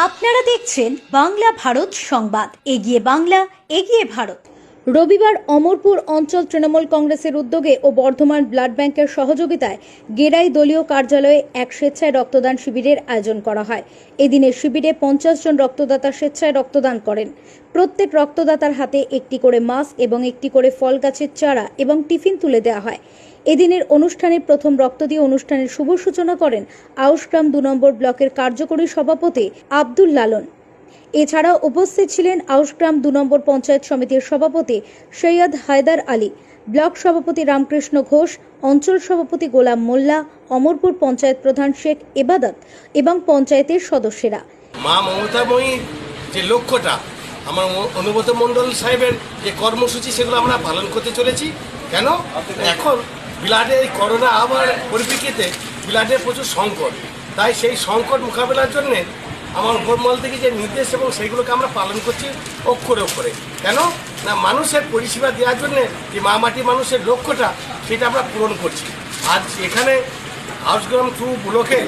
আপনারা দেখছেন বাংলা ভারত সংবাদ। এগিয়ে বাংলা, এগিয়ে ভারত। রবিবার অমরপুর অঞ্চল তৃণমূল কংগ্রেসের উদ্যোগে ও বর্ধমান ব্লাড ব্যাংকের সহযোগিতায় গেরাই দলীয় কার্যালয়ে এক স্বেচ্ছায় রক্তদান শিবিরের আয়োজন করা হয়। এদিনের শিবিরে 50 জন রক্তদাতা স্বেচ্ছায় রক্তদান করেন। প্রত্যেক রক্তদাতার হাতে একটি করে মাস্ক এবং একটি করে ফল গাছের চারা এবং টিফিন তুলে দেওয়া হয়। এদিনের অনুষ্ঠানে প্রথম রক্ত দিয়ে অনুষ্ঠানের শুভ সূচনা করেন আউশগ্রাম 2 নম্বর ব্লকের কার্যকরী সভাপতি আব্দুল লালন। এছাড়াও উপস্থিত ছিলেন আউশগ্রাম 2 নম্বর পঞ্চায়েত সমিতির সভাপতি সৈয়দ হায়দার আলী, ব্লক সভাপতি রামকৃষ্ণ ঘোষ, অঞ্চল সভাপতি গোলাম মোল্লা, অমরপুর পঞ্চায়েত প্রধান শেখ এবাদত এবং পঞ্চায়েতের সদস্যরা। মা মমতাময়ী যে লক্ষ্যটা, আমার অনুব্রত মণ্ডল সাহেবের যে কর্মসূচি, সেগুলো আমরা পালন করতে চলেছি। কেন এখন ব্লাডে এই করোনা আবার পরিপ্রেক্ষিতে ব্লাডের প্রচুর সংকট, তাই সেই সংকট মোকাবেলার জন্যে আমার উপরমহল থেকে যে নির্দেশ এবং সেইগুলোকে আমরা পালন করছি অক্ষরে অক্ষরে। কেন না, মানুষের পরিষেবা দেওয়ার জন্যে যে মা মাটি মানুষের লক্ষ্যটা, সেটা আমরা পূরণ করছি। আজ এখানে আউশগ্রাম 2 ব্লকে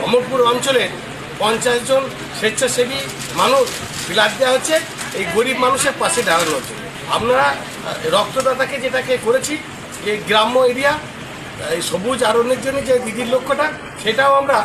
অমরপুর অঞ্চলে 50 জন স্বেচ্ছাসেবী মানুষ ব্লাড দেওয়া হচ্ছে এই গরিব মানুষের পাশে দাঁড়ানোর জন্য। আপনারা রক্তদাতাকে যেটাকে করেছি, এই গ্রাম্য এরিয়া এই সবুজ আরণ্যের জন্য যে দিদির লক্ষ্যটা, সেটাও আমরা